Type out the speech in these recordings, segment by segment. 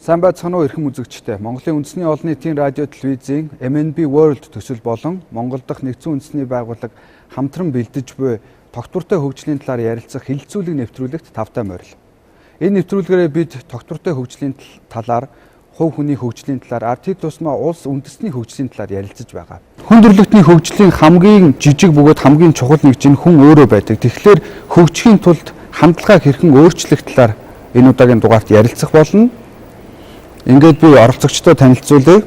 Сайн байцгаана уу эрхэм үзэгчдээ. Монголын үндэсний олон нийтийн радио телевизийн MNB World төсөл болон Монгол дахь нэгдсэн үндэсний байгууллага хамтран бэлдэж буй тогтвортой хөгжлийн талаар ярилцах хилцүүлэг нэвтрүүлэгт тавтай морил. Энэ нэвтрүүлгээрээ бид тогтвортой хөгжлийн талаар, хувь хүний хөгжлийн талаар, ард түмэн тусмаа улс үндэсний хөгжлийн талаар ярилцаж байгаа. Хүн төрөлхтний хөгжлийн хамгийн жижиг бөгөөд хамгийн чухал нэг чинь хүн өөрөө байдаг. Тэгэхээр хөгжихийн тулд хандлагаа хэрхэн өөрчлөх талаар энэ удаагийн дугаарт ярилцах болно. Ингээд би оролцогчдод танилцуулъя.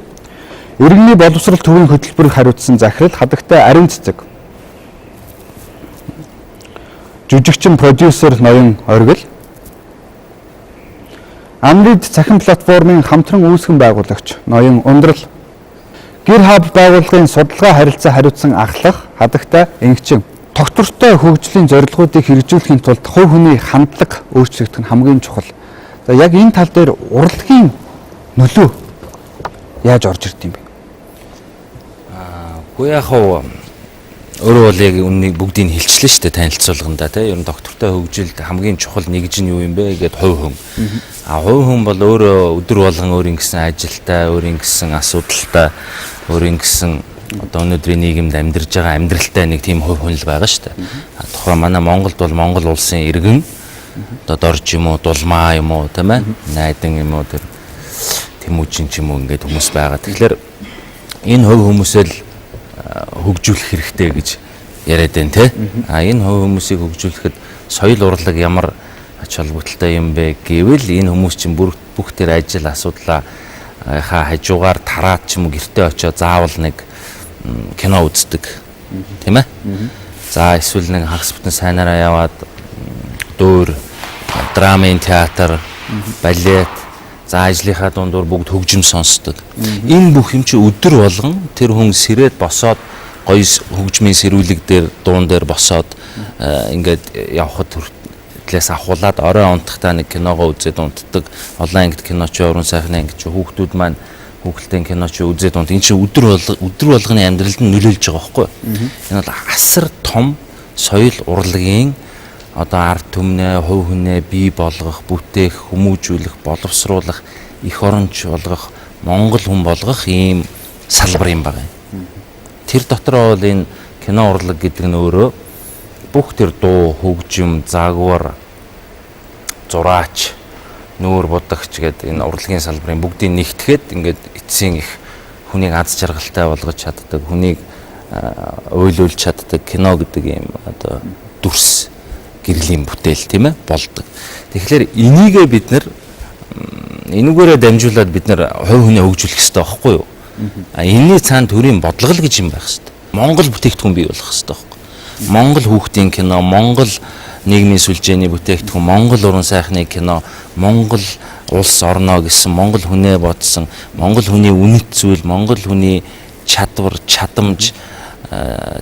Иргэний боловсрол төвийн хөтөлбөрөөр хариуцсан захирал хадагтай Ариун Цэцэг. Жүжигчин продюсер Ноён Оргил. Амрид цахим платформын хамтран үүсгэн байгуулагч Ноён Ундрал. Гэр хаб байгууллагын судалгаа харилцаа хариуцсан ахлах хадагтай Энгчин. Тогтвортой хөгжлийн зорилгоодыг хэрэгжүүлэхийн тулд хувь хүний хандлага өөрчлөгдөх нь хамгийн чухал. За яг энэ тал дээр урлагийн нөлөө яаж орж ирд юм бэ? Үгүй яг хоо өөрөө бол яг үннийг бүгдийг хэлчихлээ шүү дээ танилцуулганда тийм ер нь доктортой хөгжилд хамгийн чухал нэгж нь юу юм бэ гэгээд хувь хүн. Хувь хүн бол өөрөө өдөр болгон өөрийн гэсэн ажилтай, өөрийн гэсэн асуудалтай, өөрийн гэсэн одоо өнөөдрийн нийгэмд амьдарж байгаа амьдралтай нэг тийм хувь хүн л байгаа шүү дээ. Тухайн манай Монголд бол Монгол улсын иргэн одоо дорж юм уу, дулмаа юм уу тийм ээ? Найдан юм уу тэр Тэмүүжин ч юм уу ингээд хүмүүс байгаа. Тэгэхээр энэ хувь хүмүүсээ л хөгжүүлэх хэрэгтэй гэж яриад байна те. Энэ хувь хүмүүсийг хөгжүүлэхэд соёл урлаг ямар ач холбогдолтой юм бэ гэвэл энэ хүмүүс чинь бүх тэр ажил асуудлаа хажуугаар тараад ч юм уу гэртээ очиод заавал нэг кино үздэг. Тийм ээ? За эсвэл нэг хагас бүтэн сайнараа яваад дөөр, драмын театр, балет за ажлынхаа дундуур бүгд хөгжим сонсдог. Энэ бүх юм чи өдөр болгон тэр хүн сэрээд босоод гоё хөгжмийн сэрүүлэг дээр дуун дээр босоод ингээд явхад төлөөс ахуулаад орой унтахтаа нэг киногоо үзээд унтдаг. Олон ангид кино чи уран сайхны ангид чи хүүхдүүд маань хүүхэлдэйн кино чи үзээд унт. Энэ чи өдөр болгоны амьдралд нь нөлөөлж байгаа байхгүй юу? Энэ бол асар том соёл урлагийн одоо ард түмнээ, хувь хүнээ бий болгох, бүтээх, хүмүүжүүлэх, боловсруулах, эх оронч болгох, монгол хүн болгох ийм салбар юм байна. Тэр дотроо бол энэ кино урлаг гэдэг нь өөрөө бүх тэр дуу, хөгжим, загвар, зураач, нүүр будагч гэдэг энэ урлагийн салбарын бүгдийг нэгтгэхэд ингээд эцсийн их хүнийг аз жаргалтай болгож чаддаг, хүнийг уйлуулж чаддаг кино гэдэг ийм одоо дүрс гэрлийн бүтээл тийм ээ болдог. Тэгэхээр энийгээ бид нэр энүүгээрээ дамжуулаад бид нэр хувь хүнээ хөгжүүлэх хэрэгтэй байхгүй юу? Энэний цаана төрийн бодлого л гэж юм байх хэрэгтэй. Монгол бүтээгдэхүүн бий болох хэрэгтэй байхгүй юу? Монгол хүүхдийн кино, Монгол нийгмийн сүлжээний бүтээгдэхүүн, Монгол уран сайхны кино, Монгол улс орноо гэсэн Монгол хүнээ бодсон, Монгол хүний үнэт зүйл, Монгол хүний чадвар, чадамж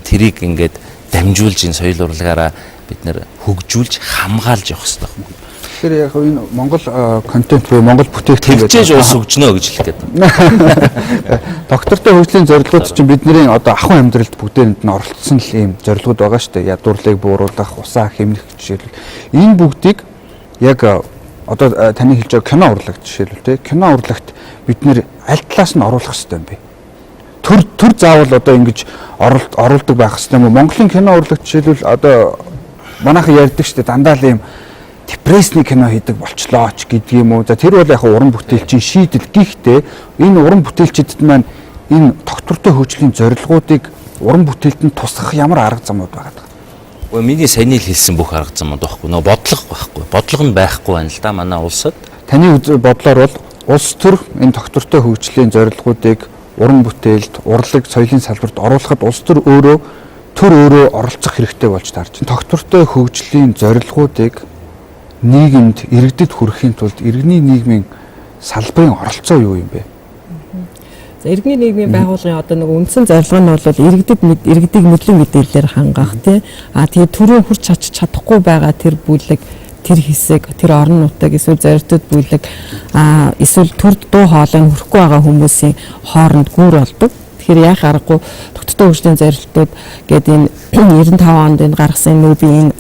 тэрийг ингээд дамжуулж энэ соёл урлагаараа бид нэр хөгжүүлж хамгаалж явах хэрэгтэй байна. Тэгэхээр яг энэ Монгол контент буюу Монгол бүтээгдэхүүн тэгжээж улс хөгжнө гэж хэлэх гээд. Доктортой хөгжлийн зорилгууд чинь бидний одоо ахуйн амьдралд бүгдээрэнд нь оролцсон л ийм зорилгууд байгаа шүү дээ. Ядуурлыг бууруулах, усаа хэмнэх жишээлбэл. Энэ бүгдийг яг одоо таны хэлж байгаа кино урлаг жишээлбэл те кино урлагт бид нэр аль талаас нь оруулах хэрэгтэй юм бэ? Төр заавал одоо ингэж оруулдаг байх хэрэгтэй юм уу? Монголын кино урлаг жишээлбэл одоо манайхан ярьдаг шүү дээ дандаа л ийм депрессний кино хийдэг болчлоо ч гэдэг юм уу. За тэр бол яг уран бүтээлчийн шийдэл. Гэхдээ энэ уран бүтээлчдэд маань энэ тогтвортой хөгжлийн зорилгоодыг уран бүтээлд нь тусгах ямар арга замууд байгаа даа. Гэхдээ миний саяны хэлсэн бүх арга замууд байхгүй. Нөө бодлого байхгүй. Бодлого нь байхгүй байна л да манай улсад. Таны бодлоор бол улс төр энэ тогтвортой хөгжлийн зорилгоодыг уран бүтээлд, урлаг, соёлын салбарт оруулахад улс төр өөрөө оролцох хэрэгтэй болж таарч байна. Тогтвортой хөгжлийн зорилгоодыг нийгэмд иргэдэд хүрэхийн тулд иргэний нийгмийн салбарын оролцоо юу юм бэ? За иргэний нийгмийн байгууллагын одоо нэг үндсэн зорилго нь бол иргэдийг мэдлэг мэдээлэлээр хангах тий. Тэгээ түрүүн хүрч чадахгүй байгаа тэр бүлэг, тэр хэсэг, тэр орон нутаг эсвэл зорилтууд бүлэг эсвэл төрд дуу хоолой хүрэхгүй байгаа хүмүүсийн хооронд гүр болдог. Тэгэхээр яах аргагүй тогтвортой хөгжлийн зорилтууд гэдэг энэ 95 онд энэ гаргасан нүүбийн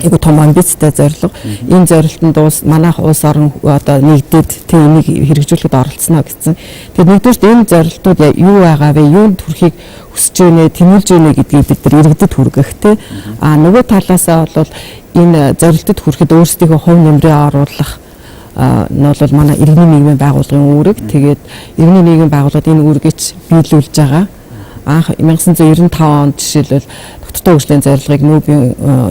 айгу том амбицтай зорилго. Энэ зорилтонд манайх улс орон одоо нэгдээд тэг энийг хэрэгжүүлэхэд оролцсноо гэсэн. Тэгээд нэгдүгээр энэ зорилтууд юу байгаа вэ? Юунд хүрэхийг хүсэж байна, тэмүүлж байна гэдгийг бид нар иргэдэд хүргэх те. Нөгөө талаасаа бол энэ зорилтод хүрэхэд өөрсдийнхөө хувь нэмрээ оруулах нь бол манай иргэний нийгмийн байгууллагын үүрэг. Тэгээд иргэний нийгмийн байгууллагад энэ үүргийг биелүүлж байгаа. Анх 1995 онд жишээлбэл доктортой хөгжлийн зорилгыг нүүбийн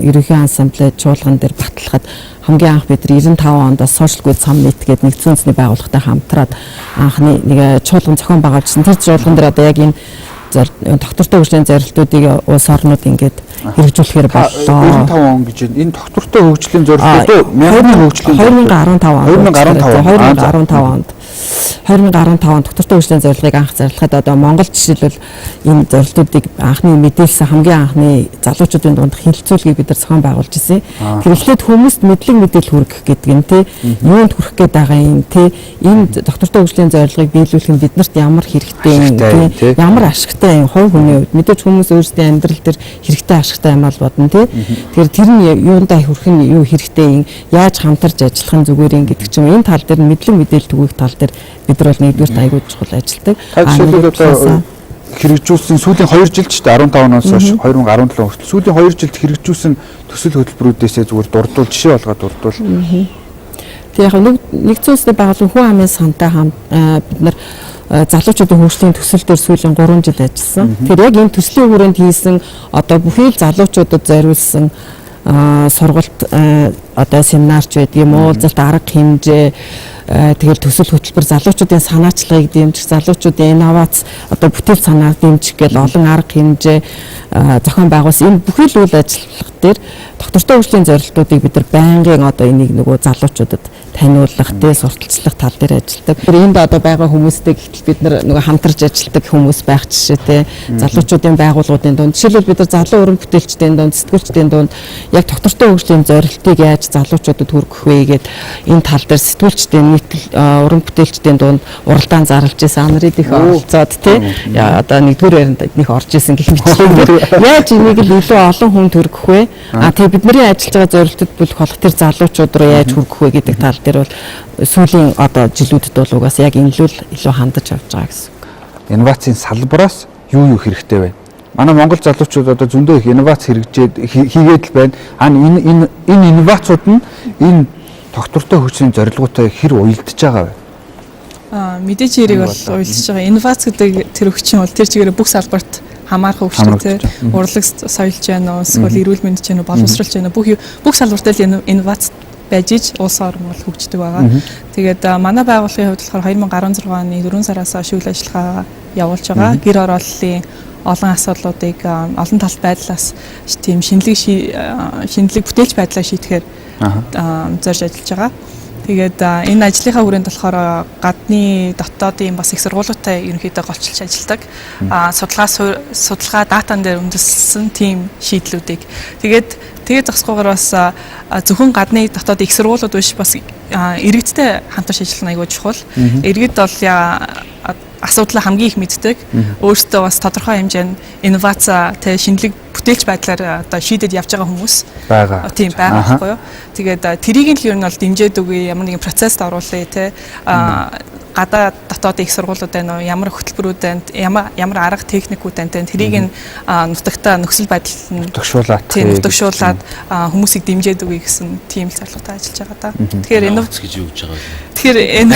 ерөнхий ансамблын чуулган дээр батлахад хамгийн анх бид 95 онд Social Good Summit гэдэг нэгдсэн үндэсний байгууллагатай хамтраад анхны нэг чуулган зохион байгуулжсэн. Тэр чуулган дээр одоо яг энэ доктортой хөгжлийн зорилтуудыг улс орнууд ингээд хэрэгжүүлэхээр боллоо. 95 он гэж энэ доктортой хөгжлийн зорилтууд 2015 онд 2015 онд доктортой хөгжлийн зорилгыг анх зарлахад одоо Монгол жишээлбэл энэ зорилтуудыг анхны мэдээлсэн хамгийн анхны залуучуудын дунд хилцүүлгийг бид нар зохион байгуулж ирсэн. Тэр эхлээд хүмүүст мэдлэг мэдээлэл хүргэх гэдэг нь тий юунд хүрэх гээд байгаа юм тий энэ доктортой хөгжлийн зорилгыг биелүүлэх нь биднэрт ямар хэрэгтэй юм тий ямар ашигтай юм хувь хүний хувьд мэдээж хүмүүс өөрсдийн амьдрал дээр хэрэгтэй ашигтай юм бол бодно тий. Тэгэхээр тэр нь юундаа хүрэх нь юу хэрэгтэй юм яаж хамтарч ажиллах нь зүгээр юм гэдэг чинь энэ тал дээр мэдлэг мэдээлэл түгээх тал дээр бид нар бол нэгдүгээр аягүй чухал ажилладаг. Жишээлбэл одоо хэрэгжүүлсэн сүүлийн 2 жилд ч 15 оноос хойш 2017 хүртэл сүүлийн 2 жилд хэрэгжүүлсэн төсөл хөтөлбөрүүдээсээ зүгээр дурдвал жишээ болгоод дурдвал. Тэгээ яг нэгдсэн үндэсний байгууллагын хүн амын сантай хамт бид нар залуучуудын хөгжлийн төсөл дээр сүүлийн 3 жил ажилласан. Тэгэхээр яг энэ төслийн хүрээнд хийсэн одоо бүхий л залуучуудад зориулсан сургалт одоо семинарч байдаг юм уу, уулзалт арга хэмжээ тэгэл төсөл хөтөлбөр залуучуудын санаачлагыг дэмжих, залуучуудын инновац одоо бүтээл санааг дэмжих гэл олон арга хэмжээ зохион байгуулсан. Энэ бүхий л үйл ажиллагаа дээр доктортой хөгжлийн зорилтуудыг бид нар байнгын одоо энийг нөгөө залуучуудад таниулах, сурталчлах тал дээр ажилладаг. Энд одоо байгаа хүмүүстэй гэтэл бид нар нөгөө хамтарч ажилладаг хүмүүс байх жишээтэй залуучуудын байгууллагуудын дунд жишээлбэл бид нар залуу уран бүтээлчдийн дунд, сэтгүүлчдийн дунд яг доктортой хөгжлийн зорилтыг яаж залуучуудад хүргэх вэ гэдэг энэ тал дээр сэтгүүлчдийн уран бүтээлчдийн дунд уралдаан зарлж байсан анарыг их оролцоод тий одоо нэгдүгээр ярианд их орж исэн гэх мэт яаж энийг л илүү олон хүнд хүргэх вэ? Тэгээ бидний ажиллаж байгаа зорилтод бүлэх болох тэр залуучууд руу яаж хүргэх вэ гэдэг тал дээр бол сүүлийн одоо жилүүдэд бол угаас яг илүү хандаж авч байгаа гэсэн. Инновацийн салбараас юу хэрэгтэй вэ? Манай Монгол залуучууд одоо зөндөө их инновац хийгээд л байна. Энэ инновацууд нь энэ доктортой хөгжлийн зорилготой хэр уялдаж байгаа вэ? Мэдээж хэрэг бол уялдаж байгаа. Инновац гэдэг тэр хүчин бол тэр чигээр бүх салбарт хамаарах хөгжлөлтэй урлаг соёлж байна уу, эсвэл эрүүл мэндч байна уу, боловсролч байна уу, бүх салбарт л инновац байж иж улс орн бол хөгждөг байгаа. Тэгээд манай байгууллагын хувьд болохоор 2016 оны 4 сараас хойш үйл ажиллагаа явуулж байгаа. Гэр орооллын олон асуудлуудыг олон талт байдлаас тийм шинэлэг бүтээлч байдлаа шийдэхээр зорж ажиллаж байгаа. Тэгээд энэ ажлынхаа хүрээнд болохоор гадны дотоодын бас их сургуулиудтай ерөнхийдөө голчилж ажилладаг. Судалгаа датан дээр үндэслэн тийм шийдлүүдийг тэгээд зогсгүйгээр бас зөвхөн гадны дотоод их сургуулиуд биш бас иргэдтэй хамтарч ажиллах нь аягүй чухал. Иргэд бол асуудлаа хамгийн их мэддэг. Өөртөө бас тодорхой хэмжээнд инновац тэ шинэлэг бүтээлч байдлаар одоо шийдэд явж байгаа хүмүүс байгаа. Тийм байгаа байхгүй юу. Тэгээд тэрийг л ер нь бол дэмжиж өгье, ямар нэгэн процессд оруулъя тэ гадаад дотоод их сургуулиуд байна уу, ямар хөтөлбөрүүд байна, ямар арга техникүүд байна тэ тэрийг нутагтаа нөхцөл байдал нь нутагшуулаад хүмүүсийг дэмжиж өгье гэсэн тийм л зорилготой ажиллаж байгаа да. Тэгэхээр инновац гэж юу гэж байгаа вэ? Тэгэхээр энэ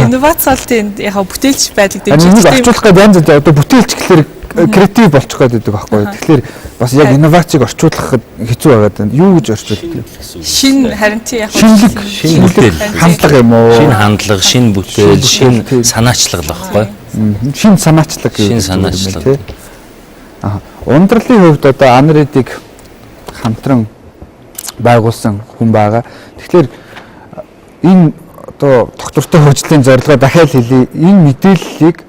инновац бол тийм яг бүтээлч байдлыг дэмжиж орчуулах гэдэг янз бүр одоо бүтээлч гэхэлэр креатив болчих гээд байдаг байхгүй юу. Тэгэхээр бас яг инновацийг орчуулах хэцүү байгаад байна. Юу гэж орчуулдаг? Шинэ харин тий яг шинэ хандлага юм уу? Шинэ хандлага, шинэ бүтээл, шинэ санаачлаг л байхгүй юу? Шинэ санаачлаг тий. Ундралын хувьд одоо анридыг хамтран байгуулсан хүн байгаа. Тэгэхээр энэ одоо доктортой хөгжлийн зорилгоо дахиад хэлье. Энэ мэдээллийг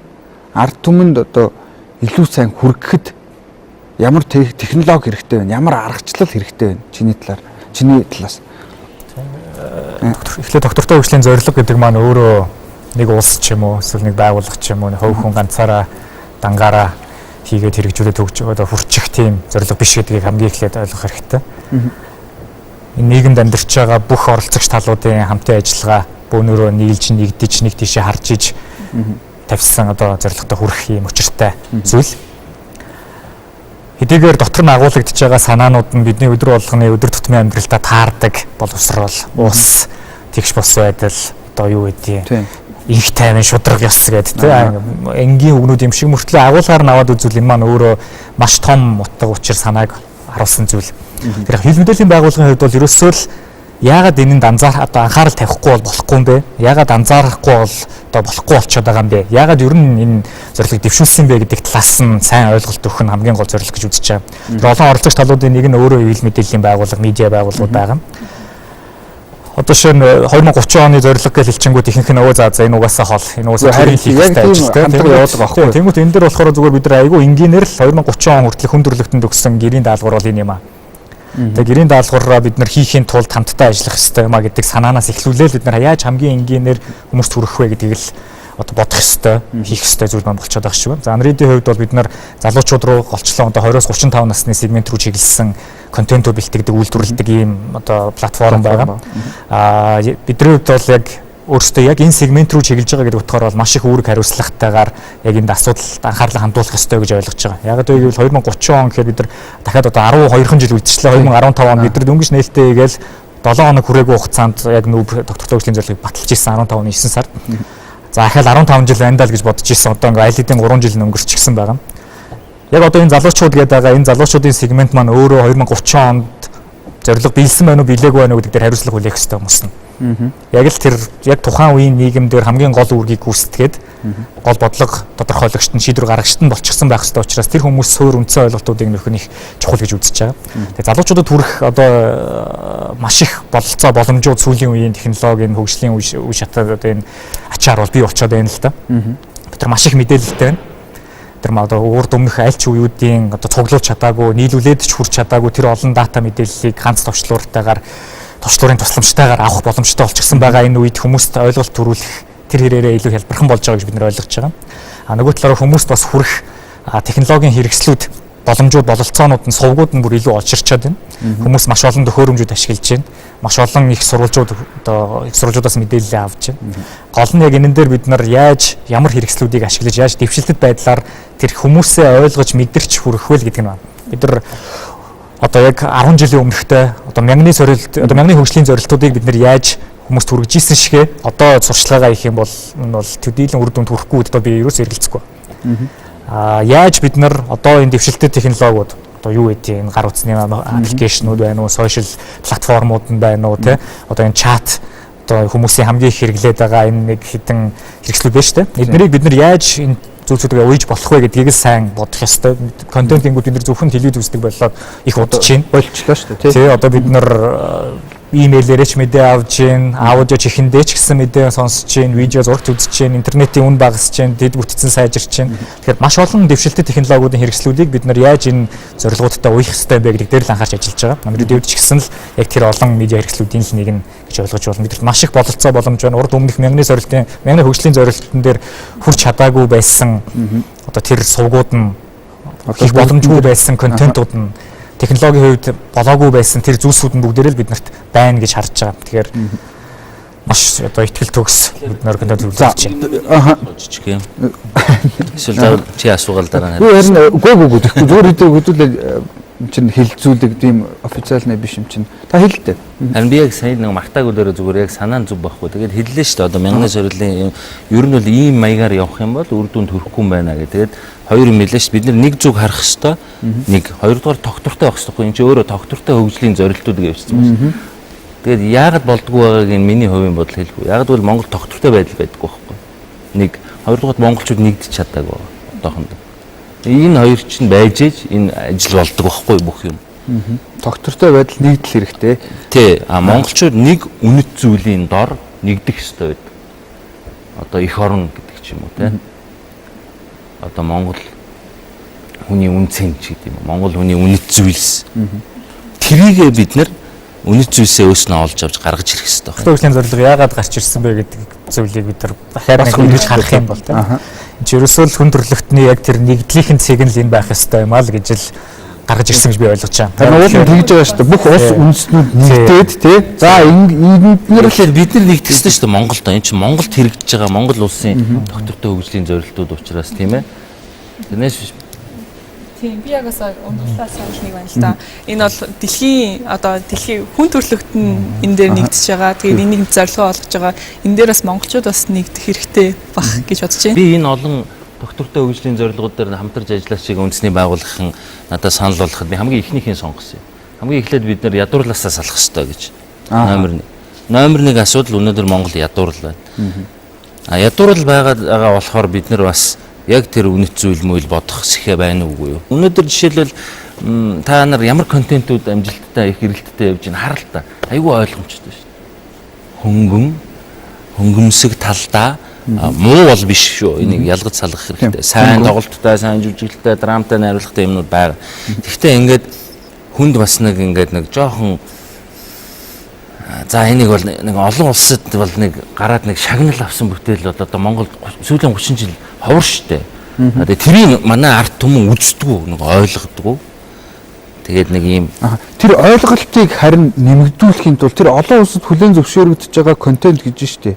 ард түмэнд одоо илүү сайн хүргэхэд ямар технологи хэрэгтэй вэ? Ямар аргачлал хэрэгтэй вэ? Чиний талаас. Эхлээд доктортой хөгжлийн зорилго гэдэг маань өөрөө нэг улс ч юм уу, эсвэл нэг байгууллага ч юм уу, хувь хүн ганцаараа дангаараа хийгээд хэрэгжүүлээд одоо хүрчих тийм зорилго биш гэдгийг хамгийн эхлээд ойлгох хэрэгтэй. Энэ нийгэмд амьдарч байгаа бүх оролцогч талуудын хамтын ажиллагаа бөөнөрөө нийлж нэгдэж нэг тийшээ харж иж тавьсан одоо зорилготой хүрэх юм учиртай зүйл. Хэдийгээр дотор нь агуулгадж байгаа санаанууд нь бидний өдөр болгоны өдөр тутмын амьдралдаа таардаг боловсрол, ус, тэгш бос байдал одоо юу гэдгийг их тайван шудраг ёс гэдэг тийм энгийн үгнүүд юм шиг мөртлөө агуулгаар нь аваад үзвэл энэ маань өөрөө маш том утга учир санааг харуулсан зүйл. Тэр хил мэдээллийн байгууллагын хувьд бол ерөөсөө л яагаад энэнд одоо анхаарал тавихгүй бол болохгүй юм бэ? Яагаад анзаарахгүй бол одоо болохгүй болчиход байгаа юм бэ? Яагаад ер нь энэ зорилгыг дэвшүүлсэн бэ гэдэг талаас нь сайн ойлголт өгөх нь хамгийн гол зорилго гэж үзэж байгаа. Тэр олон оролцогч талуудын нэг нь өөрөө хил мэдээллийн байгууллага, медиа байгууллагууд байгаа. Одоо шин 2030 оны зорилго гэж хэлчихэнгүүт ихэнх нь өө за энэ угаасаа хол энэ угаасаа харин хийх хэрэгтэй ажилтай тийм явуулга багхгүй. Тэнгүүт энэ дээр болохоор зүгээр бид нар айгүй энгийнээр л 2030 он хүртэл хүн төрөлхтөнд өгсөн гэрийн даалгавар бол энэ юм аа. Тэгээ гэрийн даалгавраа бид нар хийхийн тулд хамтдаа ажиллах хэрэгтэй юм а гэдэг санаанаас эхлүүлээл бид нар яаж хамгийн энгийнээр хүмүүст хүрэх вэ гэдгийг л одоо бодох хэрэгтэй, хийх хэрэгтэй зүйл маань болчиход байгаа шүү. За Unread-ийн хувьд бол бид нар залуучууд руу голчлон одоо 20-35 насны сегмент рүү чиглэсэн контентууд бэлтгэдэг, үйлдвэрлэдэг ийм одоо платформ байгаа. Бидний хувьд бол яг өөрөөсөө яг энэ сегмент рүү чиглэж байгаа гэдэг утгаар бол маш их үүрэг хариуцлагатайгаар яг энд асуудалд анхаарлаа хандуулах ёстой гэж ойлгож байгаа. Яг гэвэл 2030 он гэхээр бид нар дахиад одоо 12 жил үлдчихлээ. 2015 он бид нар дөнгөж нээлттэй хийгээл 7 хоног хүрээгүй хугацаанд яг нүүб доктортой хөгжлийн зорилгыг баталж ирсэн 15 оны 9 сард. За ахаал 15 жил байна даа л гэж бодож ирсэн. Одоо ингээ айл хэдийн 3 жил өнгөрчихсөн байгаа. Яг одоо энэ залуучууд гэдэг байгаа энэ залуучуудын сегмент маань өөрөө 2030 онд зорилго биелсэн байна уу, биелээгүй байна уу гэдэг дээр хариуцлага хүлээх хэрэгтэй хүмүүс нь. Яг л тэр яг тухайн үеийн нийгэмдэр хамгийн гол үүргийг гүйцэтгээд гол бодлого тодорхойлогчт нь шийдвэр гаргагчт нь болчихсон байх ёстой учраас тэр хүмүүс суур үндсэн ойлголтуудыг нөхөх нь их чухал гэж үзэж байгаа. Тэгээ залуучуудад хүрэх одоо маш их бололцоо боломжууд сүүлийн үеийн технологийн хөгжлийн үе шатад одоо энэ ачаар бол бий болчиход байна л да. Тэр маш их мэдээлэлтэй байна. Тэр маа одоо урд өмнөх аль ч үеүүдийн одоо цуглуулж чадаагүй, нийлүүлээд ч хүрч чадаагүй тэр олон дата мэдээллийг ганц товчлууртайгаар товчлуурын тусламжтайгаар авах боломжтой болчихсон байгаа энэ үед хүмүүст ойлголт төрүүлэх тэр хэрээрээ илүү хялбархан болж байгаа гэж бид нэр ойлгож байгаа. Нөгөө талаараа хүмүүст бас хүрэх технологийн хэрэгслүүд боломжууд бололцоонууд нь сувгууд нь бүр илүү олширчаад байна. Хүмүүс маш олон төхөөрөмжүүд ашиглаж байна. Маш олон их сурвалжууд одоо их сурвалжуудаас мэдээлэл авч байна. Гол нь яг энэ дээр бид нар яаж ямар хэрэгслүүдийг ашиглаж яаж дэвшилтэд байдлаар тэр хүмүүсээ ойлгож мэдэрч хүрэх вэ гэдэг нь байна. Бид нар одоо яг 10 жилийн өмнөхтэй одоо мянганы хөгжлийн зорилтуудыг бид нар яаж хүмүүст хүргэжсэн шигэ одоо сурчлагаа хийх юм бол энэ бол төдийлөн үр дүнд хүрэхгүй гэдээ би ерөөс эргэлзэхгүй. Яаж бид нар одоо энэ дэвшилтэд технологиуд одоо юу гэдэг энэ гар утасны аппликейшнүүд байна уу, сошиал платформуд нь байна уу те одоо энэ чат одоо хүмүүсийн хамгийн их хэрэглээд байгаа энэ нэг хэдэн хэрэгслүүд байна шүү дээ. Эднэрийг бид нар яаж энэ зүйлсүүдээ уйж болох вэ гэдгийг сайн бодох ёстой. Контентингүүд бид нар зөвхөн телевиз үздэг болоод их удаж чинь болчихлоо шүү дээ. Тий одоо бид нар имэйлээрээ ч мэдээ авж гин, аудио чихэндээ ч гэсэн мэдээ сонсож гин, видео зурагт үзэж гин, интернетийн үн багасж гин, дэд бүтцэн сайжирч гин. Тэгэхээр маш олон дэвшилтэд технологиудын хэрэгслүүдийг бид нар яаж энэ зорилгоудтай уяах ёстой бэ гэдэг дээр л анхаарч ажиллаж байгаа. Намрын дэвд ч гэсэн л яг тэр олон медиа хэрэгслүүдийн л нэг нь гэж ойлгож байна. Бид маш их бололцоо боломж байна. Урд өмнөх мянганы хөгжлийн зорилтын дээр хүрч чадаагүй байсан одоо тэр сувгууд нь их боломжгүй байсан контентууд нь технологийн хувьд болоогүй байсан тэр зүйлсүүд нь бүгдээрээ л биднэрт байна гэж харж байгаа. Тэгэхээр маш одоо ихтгэл төгс бид нөр контент үзүүлж байна. Жижиг юм. Эсвэл чи асуугаал дараа нь. Харин үгүй тэгэхгүй зүгээр хөдөлгөөл чинь хилцүүлэг тийм официалны биш юм чинь. Та хэлдэ. Харин би яг сайн нэг мартааг үлээрээ зүгээр яг санаа нь зүв байхгүй. Тэгээд хэллээ шүү дээ. Одоо мянганы зорилгын ер нь бол ийм маягаар явах юм бол үр дүнд хүрэхгүй юм байна гэх. Тэгээд хоёр юм хэлээ шүү. Бид нэг зүг харах хэвээр нэг хоёрдугаар тогтвортой байх хэвээр. Энд чинь өөрөө тогтвортой хөгжлийн зорилтуудыг явуулсан байна. Тэгээд яагаад болдгоо байгааг нь миний хувийн бодол хэлэхгүй. Яагаад бол Монгол тогтвортой байдал байдаггүй байхгүй. Нэг хоёрдугаар монголчууд нэгдэж чадаагүй одоохондоо. Энэ хоёр чинь байж ээж энэ ажил болдог байхгүй бүх юм. Тогтвортой байдал нэгдэл хэрэгтэй. Тий. Монголчууд нэг үнэт зүйлийн дор нэгдэх ёстой байдаг. Одоо эх орн гэдэг ч юм уу тий. Одоо Монгол хүний үн цэн ч гэдэг юм. Монгол хүний үнэт зүйлс. Тэрийгээ бид нар үнэт зүйлсээ өөснөө олж авч гаргаж ирэх ёстой. Хөгжлийн зорилго яагаад гарч ирсэн бэ гэдэг зүйлийг бид нар дахиад нэг ингэж харах юм бол тийм. Чи ерөөсөө л хүн төрөлхтний яг тэр нэгдлийнхэн цэг нь л энэ байх ёстой юм аа л гэж л гаргаж ирсэн гэж би ойлгож байна. Тэр уул нь тэгж байгаа шүү дээ. Бүх улс үндэстнүүд нэгдээд тий. За энднэр бид нар нэгтгэсэн шүү дээ Монголд. Энэ чинь Монголд хэрэгжиж байгаа Монгол улсын доктортой хөгжлийн зорилтууд учраас тийм ээ. Тэрнээс тийм би ягаас ундлаас санал нэг байна л да. Энэ бол дэлхийн хүн төрөлхтөн энэ дээр нэгдэж байгаа. Тэгээд энийг зорилгоо олгож байгаа. Энэ дээр бас монголчууд бас нэгдэх хэрэгтэй бах гэж бодож байна. Би энэ олон доктортой хөгжлийн зорилгууд дээр хамтарч ажиллах чиг үндэсний байгууллагын надад санал болгоход би хамгийн ихнийхээ сонгосон юм. Хамгийн эхлээд бид нар ядуурлаасаа салах хэрэгтэй гэж. Номер 1 асуудал өнөөдөр Монгол ядуурл байна. Ядуурл байгаа болохоор бид нар бас яг тэр үнэт зүйл мөйл бодох сэхэ байна уугүй юу. Өнөөдөр жишээлбэл та нар ямар контентууд амжилттай их эрэлттэй явж байна харал та. Айгүй ойлгомжтой шүү дээ. Хөнгөмсөг талдаа муу бол биш шүү. Энийг ялгаж салгах хэрэгтэй. Сайн тоглолттой, сайн жүжиглэлтэй, драмтай, найруулгатай юмнууд байгаа. Гэхдээ ингээд хүнд бас нэг жоохон за энийг бол нэг олон улсад бол нэг гараад нэг шагнал авсан бүтээл бол одоо Монголд сүүлийн 30 жил ховор штэ. Тэгээ тэрийг манай ард түмэн үздэггүй нэг ойлгодгоо. Тэгээд нэг ийм тэр ойлголтыг харин нэмэгдүүлэхийн тулд тэр олон улсад хүлээн зөвшөөрөгдөж байгаа контент гэж штэ.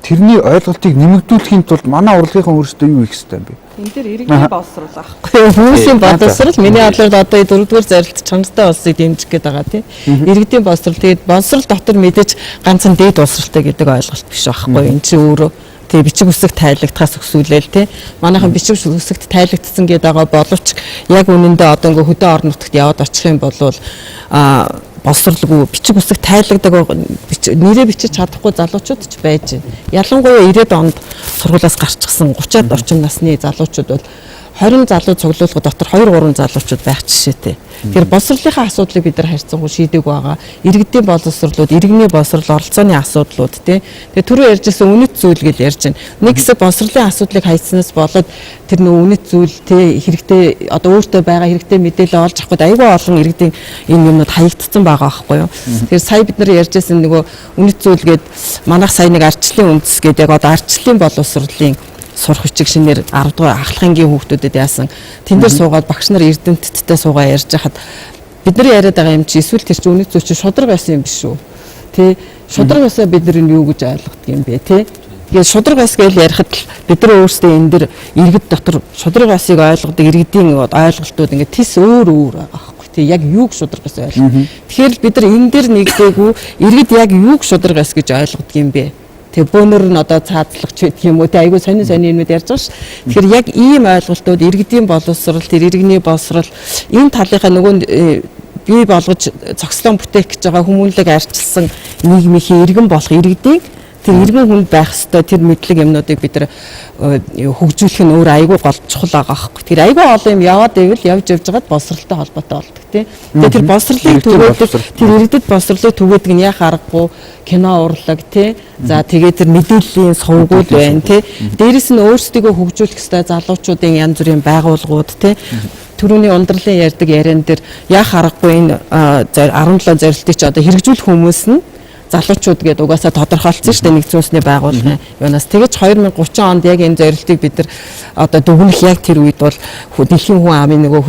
Тэрний ойлголтыг нэмэгдүүлэхийн тулд манай урлагийнхан өөрсдөө юу хийх ёстой юм бэ? Энэ дээр иргэний боловсрол аахгүй. Хүмүүсийн боловсрол миний бодлоор одоо 4-р зарилт чанартай улсыг дэмжих гээд байгаа тийм. Иргэдийн боловсрол тэгээд боловсрол дотор мэдээж ганцхан дээд боловсролтой гэдэг ойлголт биш байхгүй. Энэ чинь өөрөө тэг бичиг үсэг тайлагдахаас өсвөлээл тий. Манайхан бичиг үсэгт тайлагдсан гэдэг байгаа боловч яг үнэндээ одоо ингээ хөдөө орон нутагт яваад очих юм бол боловсролгүй бичиг үсэг тайлагдаг нэрээ бичиж чадахгүй залуучууд ч байж байна. Ялангуяа 90-ад онд сургуулиас гарчихсан 30-аад орчим насны залуучууд бол 20 залуу цуглуулга дотор 2-3 залуучууд байх жишээтэй. Тэгэхээр боловсролынхаа асуудлыг бид нар харьцангуй шийдэг байгаа. Иргэдийн боловсролууд, иргэний боловсрол оролцооны асуудлууд тий. Тэгээ түрүү ярьжсэн үнэт зүйл гэж ярьж байна. Нэг хэсэг боловсролын асуудлыг хайцснаас болоод тэр нөө үнэт зүйл тий хэрэгтэй одоо өөртөө байгаа хэрэгтэй мэдээлэл олж авахд аюул олон иргэдийн энэ юмнууд хаягдсан байгаа байхгүй юу. Тэгэхээр сая бид нар ярьжсэн нөгөө үнэт зүйл гээд манайх сая нэг ардчлалын үндэс гэдэг яг одоо ардчлалын боловсролын сурах бичиг шинээр 10 дугаар ахлахынгийн хүүхдүүдэд яасан тэн дээр суугаад багш нар эрдэмтдтэй суугаа ярьж хахад бид нар яриад байгаа юм чи эсвэл тэр чинь үнэт зүйл чи шудраг байсан юм биш үү тий шудраг байсаа бид нар юу гэж ойлгодог юм бэ тий тэгээд шудраг байс гэж ярихад бид нар өөрсдөө энэ дэр иргэд дотор шудраг байсыг ойлгодог иргэдийн ойлголтууд ингээд тис өөр байгаа байхгүй тий яг юуг шудраг байс ойлгох тэгэхээр бид нар энэ дэр нэгдээгүй иргэд яг юуг шудраг байс гэж ойлгодог юм бэ. Тэг бөөнөр нь одоо цаазлагч гэдэг юм уу тэг айгүй сонин юмуд ярьж байгаа ш. Тэгэхээр яг ийм ойлголтууд иргэдийн боловсрол, тэр иргэний боловсрол энэ талынхаа нөгөө бий болгож зохицлон бүтээх гэж байгаа хүмүүнлэг арчилсан нийгмийн иргэн болох иргэдийн тэр иргэн хүнд байх ёстой тэр мэдлэг юмнуудыг бид нар хөгжүүлэх нь өөр айгүй гол чухал байгаа байхгүй. Тэр айгүй олон юм яваад ивэл явж байгаад боловсролтой холбоотой болдог тий. Тэгээд тэр боловсролын төвөөд тэр иргэдэд боловсролын төвөөд нь яах аргагүй кино урлаг тий. За тэгээд тэр мэдээллийн сувгуул байна тий. Дээрэс нь өөрсдийгөө хөгжүүлэх ёстой залуучуудын янз бүрийн байгууллагууд тий. Төрөний ундралын ярьдаг яриан дээр яах аргагүй энэ 17 зорилтыг ч одоо хэрэгжүүлэх хүмүүс нь залуучууд гэдэг угаасаа тодорхойлцсон шүү дээ нэгдсэн улсны байгууллагын юунаас тэгэж 2030 онд яг энэ зорилтыг бид нар одоо дүгнэх яг тэр үед бол дэлхийн хүн амын нөгөө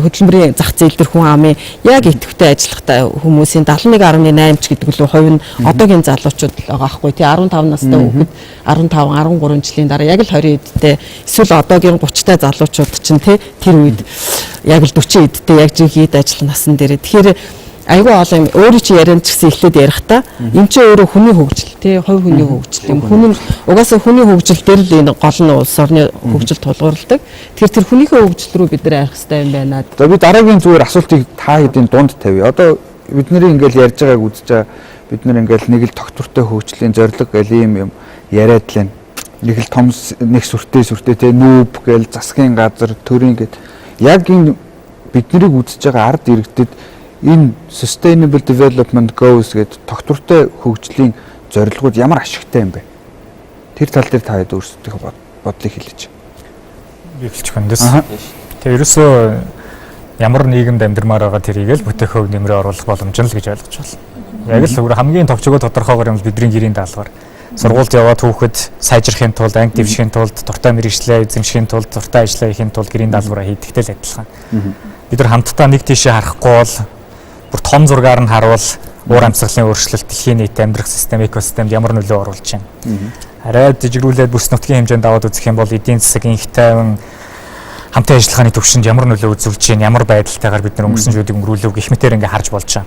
хөдөлмөрийн зах зээл дээр хүн амын яг идэвхтэй ажиллахтай хүмүүсийн 71.8 ч гэдэг лөө хувь нь одоогийн залуучууд л байгаа байхгүй тий 15 настай хүүхэд 15 13 жилийн дараа яг л 20 эдтэй эсвэл одоогийн 30 та залуучууд чинь тий тэр үед яг л 40 эдтэй яг жинхэнэ ажил насан дээр тэгэхээр айгүй олон өөрөө чи ярианд ч гэсэн эхлээд ярихдаа энэ ч өөрөө хүний хөгжил тий хувь хүний хөгжил юм хүн нь угаасаа хүний хөгжил дээр л энэ гол нь улс орны хөгжил тулгуурладаг тэр хүнийхээ хөгжил рүү бид нар арих хэрэгтэй юм байна. За би дараагийн зүгээр асуултыг та хэдийн дунд тавья. Одоо бид нарын ингээл ярьж байгааг үзэж байгаа бид нар ингээл нэг л тогтвортой хөгжлийн зорилго гэл ийм юм яриад л нэг л том нэг сүртэй тий нүүб гэл засгийн газар төрийн гэд яг энэ бид нарыг үзэж байгаа ард иргэдэд энэ Sustainable Development Goals гэдэг тогтвортой хөгжлийн зорилгууд ямар ашигтай юм бэ? Тэр тал дээр та хэд өөрсдийнхөө бодлыг хэлээч. Би хэлчих хүндээс. Тэгээ ерөөсөө ямар нийгэмд амьдрмаар байгаа тэрийг л бүтээх хөв нэмрээ оруулах боломж нь л гэж ойлгож байна. Яг л өөр хамгийн товчгоо тодорхойгоор юм бидний гэрийн даалгавар. Сургуульд яваад хүүхэд сайжрахын тулд, анги дэвшихийн тулд, дуртай мэрэгчлээ эзэмшихийн тулд, дуртай ажиллаа хийхин тулд гэрийн даалгавраа хийдэгтэй л адилхан. Бид нар хамтдаа нэг тийшээ харахгүй бол бүр том зургаар нь харуул уур амьсгалын өөрчлөлт дэлхийн нийт амьдрах систем, экосистемд ямар нөлөө оруулж байна. Арай дэжигрүүлээд бүс нутгийн хэмжээнд даваад үзэх юм бол эдийн засаг инх тайван хамтын ажиллагааны төвшөнд ямар нөлөө үзүүлж байна, ямар байдалтайгаар бид нар өнгөрсөн шүдийг өнгөрүүлв гэх мэтээр ингээ харж болж байгаа.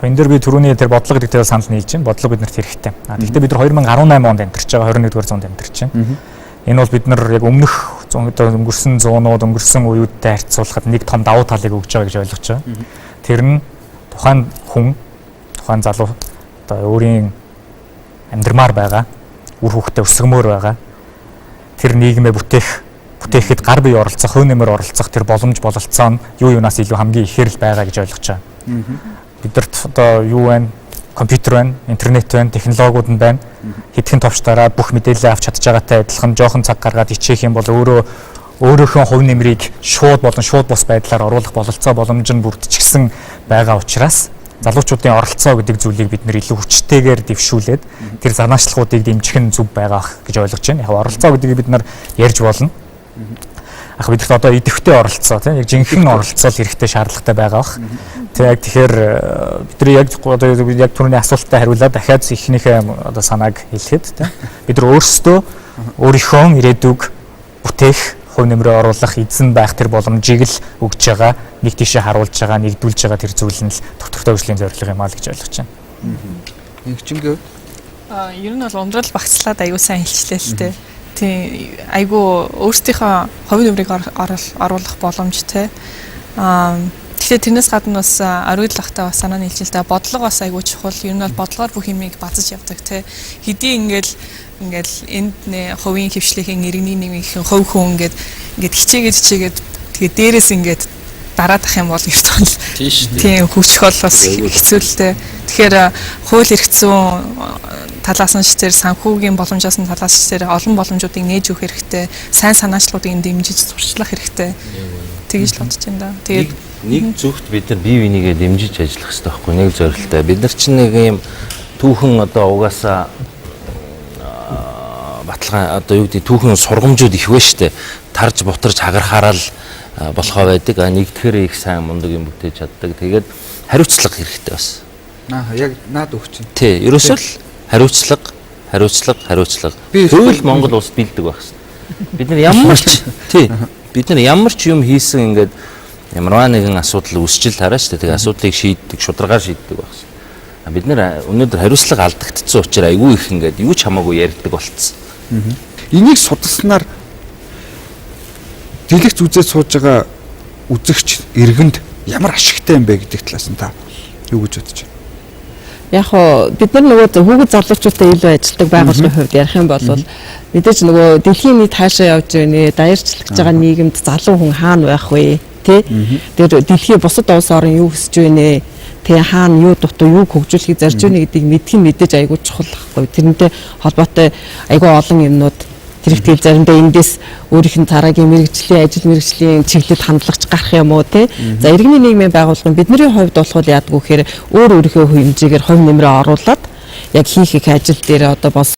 Энэ дээр би түрүүний тэр бодлого гэдэгтэй санал нийлж байна. Бодлого биднэрт хэрэгтэй. Тэгэхдээ бид нар 2018 онд амьдарч байгаа, 21-р зуунд амьдарч байна. Энэ бол бид нар яг өмнөх өнгөрсөн зуунууд, өнгөрсөн үеүүдтэй харьцуулахад нэг том давуу талыг өгж байгаа гэж ойлгож байгаа. Тэр нь тухайн хүн, тухайн залуу одоо өөрийн амьдрмаар байгаа, үр хүүхдээ өсгмөр байгаа. Тэр нийгмээ бүтээхэд гар бие оролцох, хувь нэмэр оролцох тэр боломж бололцоо нь юу юунаас илүү хамгийн ихээр л байгаа гэж ойлгож байгаа. Бидэрт одоо юу байна? Компьютер байна, интернет байна, технологиуд нь байна. Хэдхэн товч дараад бүх мэдээлэл авч чадж байгаатай адилхан жоохон цаг гаргаад хичээх юм бол өөрийнхөө хувь нэмрийг шууд бус байдлаар оруулах бололцоо боломж нь бүрдчихсэн байгаа учраас залуучуудын оролцоо гэдэг зүйлийг бид нэр илүү хүчтэйгээр дэвшүүлээд тэр санаачлалуудыг дэмжих нь зөв байгаа гэж ойлгож байна. Яг оролцоо гэдгийг бид нар ярьж болно. Бидэрт одоо идэвхтэй оролцоо тийм яг жинхэнэ оролцоо хэрэгтэй шаардлагатай байгаа бах. Тэгэхээр бид нар яг түрүүний асуултад хариулаад дахиад ихнийхээ одоо санааг хэлэхэд тийм бид нар өөрсдөө өөрийнхөө ирээдүг бүтээх, хувь нэмрээ оруулах, эзэн байх тэр боломжийг л өгж байгаа, нэг тийшээ харуулж байгаа, нэгдүүлж байгаа тэр зүйл нь л тогтвортой хөгжлийн зорилго юм аа л гэж ойлгож байна. Нэгчингээ ер нь бол ундрал багцлаад аягүй сайн хэлчлээ л дээ. Тийм айгүй өөрсдийнхөө хувь нэмрийг оруулах боломж те. Тэгэхээр тэрнээс гадна бас ариуд лахтаа бас санаа нийлж л да бодлого бас айгүй чухал. Ер нь бол бодлогоор бүх юмыг базаж явдаг те. Хэдий ингээл энд хувийн хөвшлөхийн иргэний нийгмийн хувь хүн ингээд хичээгээд тэгээд дээрээс ингээд дараад ах юм бол эрт бол тийм хөвчих бол бас хэцүү л дээ. Тэгэхээр хууль эрх зүйн талаас нь ч тэр санхүүгийн боломжоос нь талаас нь тэр олон боломжуудыг нээж өгөх хэрэгтэй, сайн санаачлалуудыг дэмжиж зурчлах хэрэгтэй. Тэгж л бодож байна да. Тэгээд нэг зүгт бид нар бие бинийгээ дэмжиж ажиллах хэрэгтэй байхгүй нэг зорилттой. Бид нар чинь нэг юм түүхэн одоо угаасаа баталгаа одоо юу гэдэг түүхэн сургамжууд их байна штэ. Тарж бутарж хагарахаараа л болохоо байдаг. Нэгдэхээр их сайн мундаг юм бүтээж чаддаг. Тэгээд хариуцлага хэрэгтэй бас. Яг наад өгч. Тий, ерөөсөө л хариуцлага. Хууль Монгол улсад бэлдэг байх шээ. Бид нар ямар ч юм хийсэн ингээд ямарваа нэгэн асуудал үүсчил хараа штэ. Тэгээ асуудлыг шийддэг, шударгаар шийддэг байх шээ. Бид нар өнөөдөр хариуцлага алдагдсан учраас айгүй их ингээд юу ч хамаагүй ярьдаг болцсон. Энийг судалснаар дэлгэц үзээд сууж байгаа үзэгч иргэнд ямар ашигтай юм бэ гэдэг талаас нь та юу гэж бодож байна? Яг бид нар нөгөө хүүхэд залуучуудтай илүү ажилладаг байгууллагын хувьд ярих юм бол мэдээж нөгөө дэлхийн нийт хаашаа явж байна, даяарчлах гэж байгаа нийгэмд залуу хүн хаана байх вэ? Тэ? Тэр дэлхийн бусад улс орн юу хүсэж байна? Тэ хаана юу дутуу юу хөгжүүлэхийг зарж байна гэдгийг мэдэх нь мэдээж айгүй чухал байхгүй. Тэрнтэй холбоотой айгүй олон юмнууд тэр ихтэй заримдаа эндээс өөрийнх нь цараагийн мэрэгжлийн ажил мэрэгжлийн чиглэлд хандлагч гарах юм уу те. За иргэний нийгмийн байгууллагын бидний хувьд болохоор яадгүй гэхээр өөрийнхөө хэмжээгээр хувь нэмрээ оруулаад яг хийх их ажил дээр одоо бас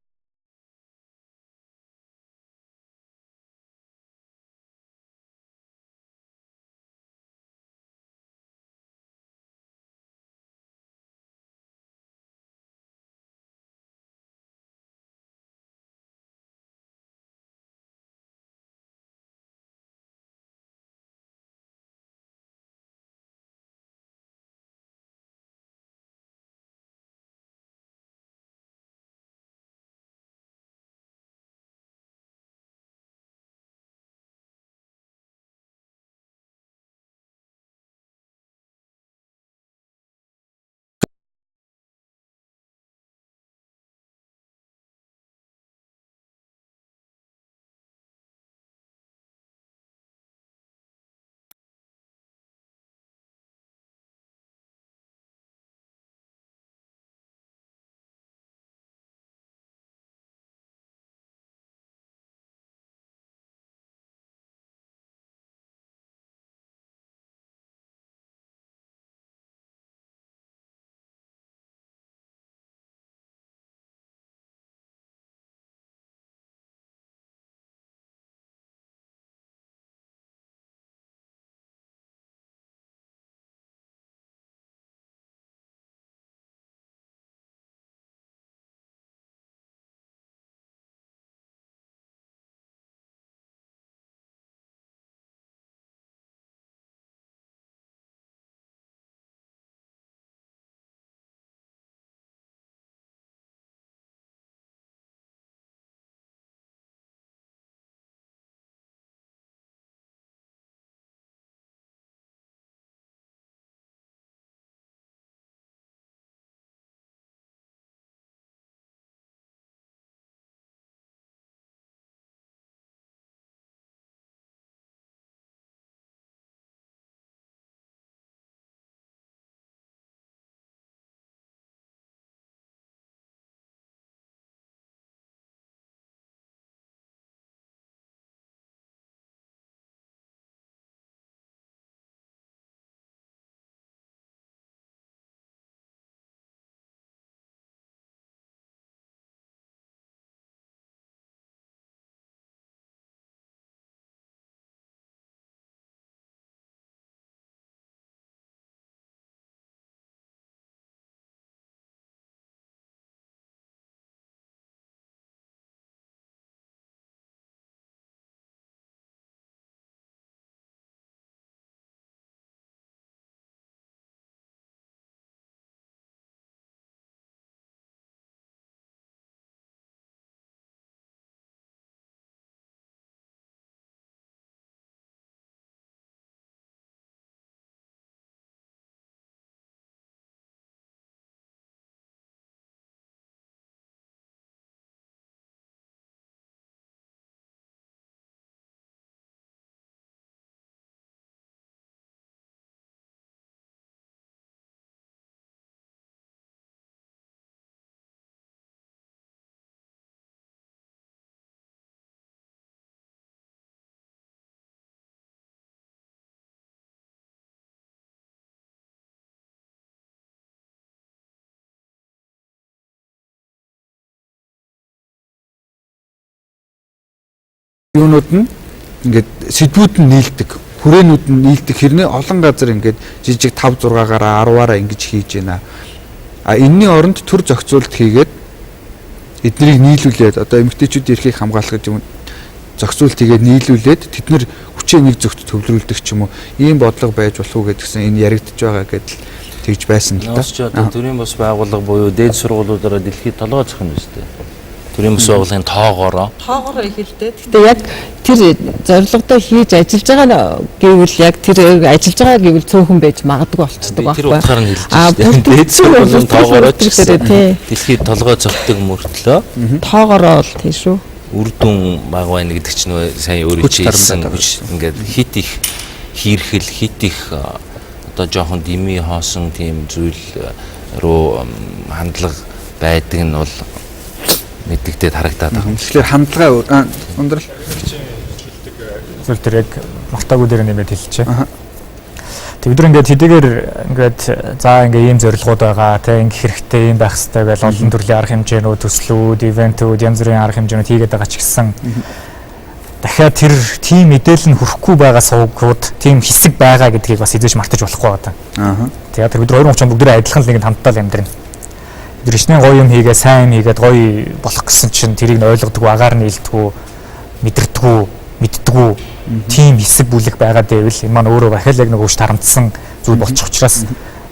юунууд нь ингээд сэдвүүд нь нийлдэг, хүрээнүүд нь нийлдэг. Хэрнээ олон газар ингээд жижиг 5 6-аараа 10-аараа ингэж хийж байна. А энэний оронд төр зохицуулт хийгээд эднийг нийлүүлээд одоо эмэгтэйчүүдийн эрхийг хамгаалах юм зохицуулт хийгээд нийлүүлээд тэд нэр хүчээ нэг зөвхт төвлөрүүлдэг ч юм уу ийм бодлого байж болох уу гэдгсэн энэ яригдж байгаа гэдэл тэгж байсан л да. Одоо төрийн бас байгууллага буюу дээд сургуулиудаараа дэлхийд толгой зохино биз дээ. Төрийн бас байгууллагын тоогоороо ихэлдэ. Гэтэ яг тэр зорилгодоо хийж ажиллаж байгаа гэвэл яг тэр ажиллаж байгаа гэвэл цөөхөн байж магадгүй болцдог байхгүй. Тэр утгаар нь хэлж байна. Дээд сургуулийн тоогоороо ч дэлхийд толгой зохидог мөртлөө тоогоороо л тийм шүү. Үр дүн баг байна гэдэг чинь сайн өөрөө хэлсэн ингээд хит их хийрхэл хит их одоо жоохон дими хоосон тийм зүйл руу хандлага байдаг нь бол мэддэгдээд харагдаад байгаа. Тэгэхээр хандлага өндрөл зүйл тэр яг мартаагүй дээр нэмээд хэлчихэ. Тэг бид нар ингээд хэдийгээр ингээд за ингээд ийм зорилгоуд байгаа те ингээд хэрэгтэй юм байх хэрэгтэй гэж олон төрлийн арга хэмжээнүүд, төслүүд, ивентүүд, янз бүрийн арга хэмжээнүүд хийгээд байгаа ч гэсэн дахиад тэр тийм мэдээлэл нь хүрэхгүй байгаа сувгууд, тийм хэсэг байгаа гэдгийг бас эзэж мартаж болохгүй байгаа. Тэгээд тэр бид 2030 бүгд адилхан л нэгэн хамтдаа л амьдрна. Бид ичнээ гоё юм хийгээ, сайн юм хийгээд гоё болох гэсэн чинь тэрийг нь ойлгодгүй, агаар нь илдэггүй, мэддэггүй тийм хэсэг бүлэг байгаа дэвэл энэ маань өөрөө дахиад яг нэг өвч тарамдсан зүйл болчих учраас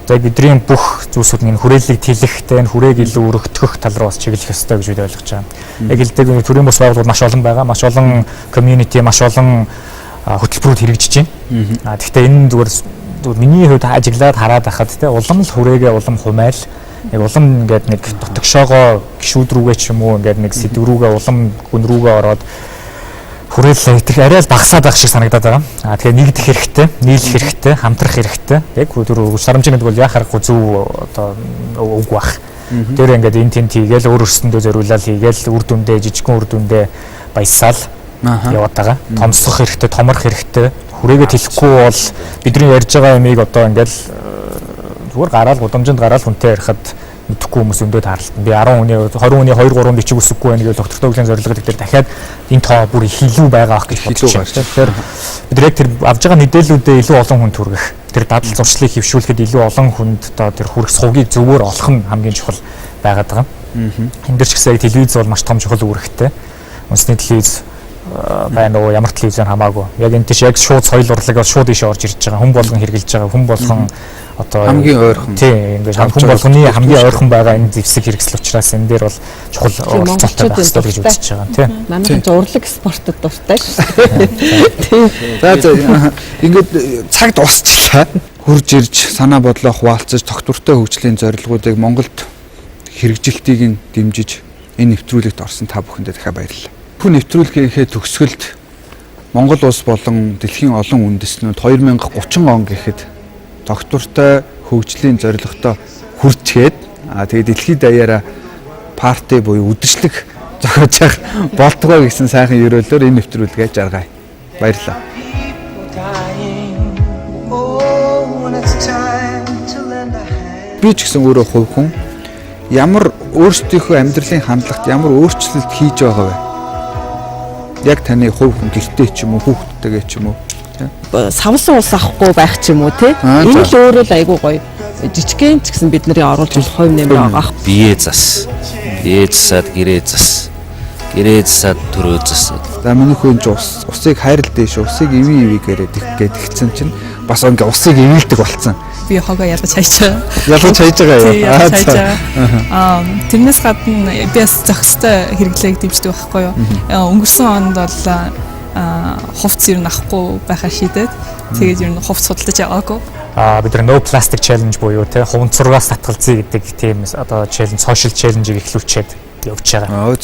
за бидний бүх зүйлсүүд нь хүрээллийг тэлэхтэй энэ хүрээг илүү өргөтгөх тал руу бас чиглэх ёстой гэж бид ойлгож байгаа. Яг л дээ төрийн бус байгууллагууд маш олон байгаа. Маш олон community, маш олон хөтөлбөрүүд хэрэгжиж байна. Гэхдээ энэ зүгээр миний хувьд ажиглаад хараад байхад те улам л хүрээгээ улам хумайл яг улам ингээд нэг дотгошоогоо гişүүд рүүгээ ч юм уу ингээд нэг сэдв рүүгээ улам гүн рүүгээ ороод хүрээлэл их арай л багасаад байх шиг санагдаад байгаа. Тэгэхээр нэгдэх хэрэгтэй, нийлэх хэрэгтэй, хамтрах хэрэгтэй. Яг түр шарамжийн гэдэг бол яах аргагүй зөв одоо үг бах. Тэр ингээд энэ тент хийгээл өөр өрсөндөө зориулаад хийгээл үр дүндээ жижигхэн үр дүндээ баясаал яваад байгаа. Томсох хэрэгтэй, томрох хэрэгтэй. Хүрээгээ тэлэхгүй бол бидний ярьж байгаа юмыг одоо ингээд зүгээр гараал гудамжинд гараал хүнтэй ярихад мэдэхгүй хүмүүс өндөө таарлаа. Би 10 хүний 20 хүний 2 3 бичиг үсэхгүй байна гэж доктортой хөлийн зорилгод дээр дахиад энэ тоо бүр их илүү байгаа ах гэж бодож байна. Тэгэхээр бид яг тэр авж байгаа мэдээллүүдээ илүү олон хүнд хүргэх, тэр дадал зуршлыг хөвшүүлэхэд илүү олон хүнд одоо тэр хүрэх сувгийг зөвөр олох нь хамгийн чухал байгаад байгаа. Энэ дэр ч гэсэн телевиз бол маш том чухал үүрэгтэй. Үндэсний телевиз байна уу, ямар телевиз хамаагүй. Яг энэ тийш яг шууд соёл урлагаас шууд ийш орж ирж байгаа. Хүн болгон хэрглэж байгаа. Хүн болгон одоо хамгийн ойрхон тийм ингээд хүн болгоны хамгийн ойрхон байгаа энэ зэвсэг хэрэгсэл учраас энэ дээр бол чухал оролцоотой байх хэрэгтэй гэж үзэж байгаа тийм. Манай урлаг спортод дуртай шүү дээ. За ингээд цаг дуусчлаа. Хурж ирж санаа бодлоо хуваалцаж тогтвортой хөгжлийн зорилгоодыг Монголд хэрэгжилтийг нь дэмжиж энэ нэвтрүүлэгт орсон та бүхэндээ дахиад баярлалаа. Хүн нэвтрүүлгийнхээ төгсгөлд Монгол улс болон дэлхийн олон үндэстнүүд 2030 он гэхэд доктортой хөгжлийн зорилготой хүрчээд тэгээд дэлхийд даяараа парти буюу үдшилэг зохиож явах болтгоо гэсэн сайхан ерөөлөөр энэ нэвтрүүлгээ жаргая. Баярлалаа. Би ч гэсэн өөрөө хувь хүн ямар өөрсдийнхөө амьдралын хандлагт ямар өөрчлөлт хийж байгаа вэ? Яг таны хувь хүн гэртээ ч юм уу, хүүхдтэйгээ ч юм уу савлсан ус авахгүй байх ч юм уу те энэ л өөрөө л айгүй гоё жижигхэн ч гэсэн бид нарын оруулж болох хувь нэмэр байгаа. Бие зас засаад гэрээ засаад төрөө засаад. За миний хөнж усыг хайрал дэш усыг иви гээд ихсэн чинь бас ингээ усыг ивэлдэг болцсон. Би хогоо ялгаж хайж байгаа. Ялгаж хайж байгаа юу? Тэрнээс гадна би бас зохистой хэрэглээг дэмждэг байхгүй юу? Өнгөрсөн онд бол хувцс ер нь авахгүй байхаа шийдээд тэгээд ер нь хувцс судалдаж яваагүй. Бид нар no plastic challenge буюу те хувцсургаас татгалзъя гэдэг тийм одоо challenge social challenge-ийг эхлүүлчихэд явж байгаа.